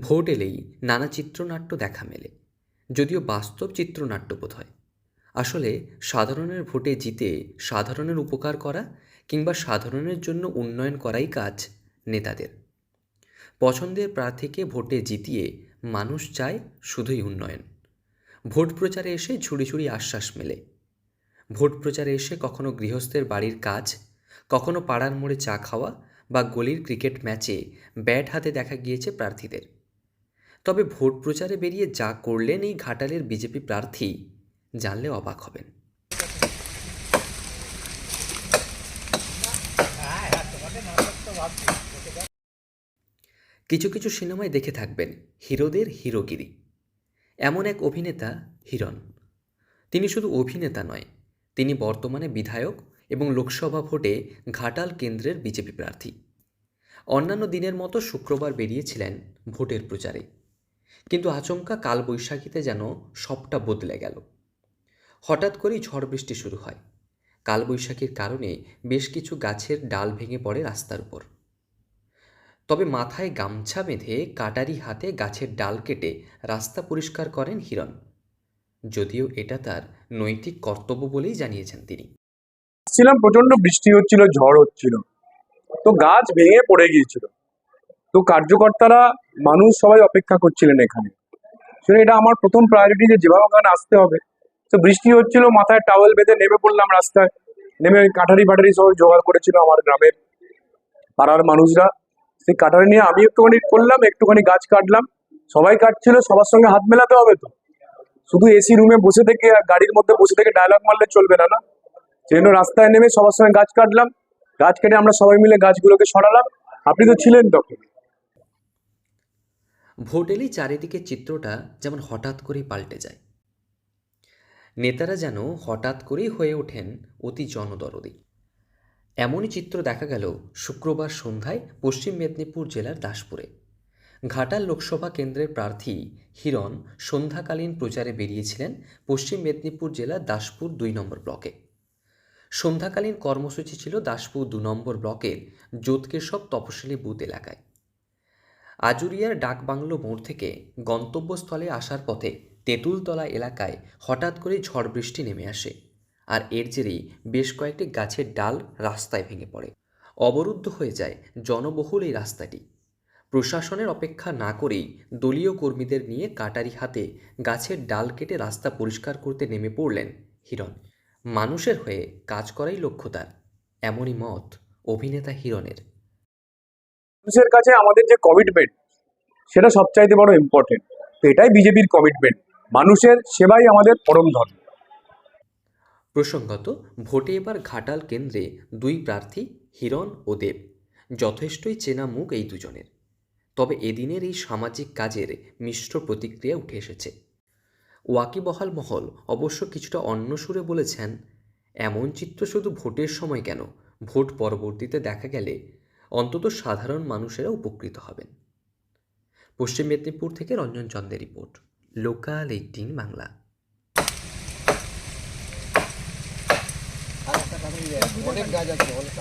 Vote এলেই নানা চিত্রনাট্য দেখা মেলে, যদিও বাস্তব চিত্রনাট্য বোধ হয়। আসলে সাধারণের ভোটে জিতে সাধারণের উপকার করা কিংবা সাধারণের জন্য উন্নয়ন করাই কাজ নেতাদের। পছন্দের প্রার্থীকে ভোটে জিতিয়ে মানুষ চায় শুধুই উন্নয়ন। ভোট প্রচারে এসে ঝুড়ি ঝুড়ি আশ্বাস মেলে। ভোট প্রচারে এসে কখনো গৃহস্থের বাড়ির কাজ, কখনো পাড়ার মোড়ে চা খাওয়া বা গলির ক্রিকেট ম্যাচে ব্যাট হাতে দেখা গিয়েছে প্রার্থীদের। তবে ভোট প্রচারে বেরিয়ে যা করলেন এই ঘাটালের বিজেপি প্রার্থী, জানলে অবাক হবেন। কিছু কিছু সিনেমায় দেখে থাকবেন হিরোদের হিরোগিরি। এমন এক অভিনেতা হিরণ। তিনি শুধু অভিনেতা নয়, তিনি বর্তমানে বিধায়ক এবং লোকসভা ভোটে ঘাটাল কেন্দ্রের বিজেপি প্রার্থী। অন্যান্য দিনের মতো শুক্রবার বেরিয়েছিলেন ভোটের প্রচারে, কিন্তু আচমকা কালবৈশাখীতে যেন সবটা বদলে গেল। হঠাৎ করেই ঝড় বৃষ্টি শুরু হয়। কালবৈশাখীর কারণে বেশ কিছু গাছের ডাল ভেঙে পড়ে রাস্তার উপর। তবে মাথায় গামছা বেঁধে কাটারি হাতে গাছের ডাল কেটে রাস্তা পরিষ্কার করেন হিরণ, যদিও এটা তার নৈতিক কর্তব্য বলেই জানিয়েছেন তিনি। ছিলাম, প্রচন্ড বৃষ্টি হচ্ছিল, ঝড় হচ্ছিল, তো গাছ ভেঙে পড়ে গিয়েছিল। তো কার্যকর্তারা, মানুষ সবাই অপেক্ষা করছিলেন এখানে। সেটা এটা আমার প্রথম প্রায়োরিটি যে যেভাবে ওখানে আসতে হবে। তো বৃষ্টি হচ্ছিল, মাথায় টাওয়েল বেঁধে নেমে পড়লাম রাস্তায়। নেমে ওই কাঠারি ফাটারি সবাই জোগাড় করেছিল আমার গ্রামের পাড়ার মানুষরা। সেই কাঠারি নিয়ে আমি একটুখানি করলাম, একটুখানি গাছ কাটলাম। সবাই কাটছিল, সবার সঙ্গে হাত মেলাতে হবে। তো শুধু এসি রুমে বসে থেকে আর গাড়ির মধ্যে বসে থেকে ডায়লগ মারলে চলবে না, না? সেই জন্য রাস্তায় নেমে সবার সঙ্গে গাছ কাটলাম। গাছ কেটে আমরা সবাই মিলে গাছগুলোকে সরালাম। আপনি তো ছিলেন তখন। ভোট এলেই চারিদিকে চিত্রটা যেমন হঠাৎ করেই পাল্টে যায়। নেতারা যেন হঠাৎ করেই হয়ে ওঠেন অতি জনদরদী। এমনই চিত্র দেখা গেল শুক্রবার সন্ধ্যায় পশ্চিম মেদিনীপুর জেলার দাসপুরে। ঘাটাল লোকসভা কেন্দ্রের প্রার্থী হিরণ সন্ধ্যাকালীন প্রচারে বেরিয়েছিলেন পশ্চিম মেদিনীপুর জেলার দাসপুর 2 নম্বর ব্লকে। সন্ধ্যাকালীন কর্মসূচি ছিল দাসপুর 2 নম্বর ব্লকের যোতকেশব তপশিলি বুথ এলাকায়। আজুরিয়ার ডাকবাংলো মোড় থেকে গন্তব্যস্থলে আসার পথে তেঁতুলতলা এলাকায় হঠাৎ করে ঝড় বৃষ্টি নেমে আসে, আর এর জেরেই বেশ কয়েকটি গাছের ডাল রাস্তায় ভেঙে পড়ে। অবরুদ্ধ হয়ে যায় জনবহুল এই রাস্তাটি। প্রশাসনের অপেক্ষা না করেই দলীয় কর্মীদের নিয়ে কাটারি হাতে গাছের ডাল কেটে রাস্তা পরিষ্কার করতে নেমে পড়লেন হিরণ। মানুষের হয়ে কাজ করাই লক্ষ্য তার, এমনই মত অভিনেতা হিরণের। মানুষের কাছে আমাদের যে কমিটমেন্ট, সেটা সবচাইতে বড় ইম্পর্টেন্ট। তো এটাই বিজেপির কমিটমেন্ট, মানুষের সেবাই আমাদের পরম ধর্ম। প্রসঙ্গত, ভোটে এবার ঘাটাল কেন্দ্রে 2 প্রার্থী হিরণ ও দেব। যথেষ্টই চেনা মুখ এই দুজনের। তবে এদিনের এই সামাজিক কাজের মিশ্র প্রতিক্রিয়া উঠে এসেছে। ওয়াকিবহাল মহল অবশ্য কিছুটা অন্য সুরে বলেছেন, এমন চিত্র শুধু ভোটের সময় কেন, ভোট পরবর্তীতে দেখা গেলে অন্তত সাধারণ মানুষেরা উপকৃত হবেন। পশ্চিম মেদিনীপুর থেকে রঞ্জন চন্দের রিপোর্ট, লোকাল 18 বাংলা। অনেক গাছ আছে, অনেক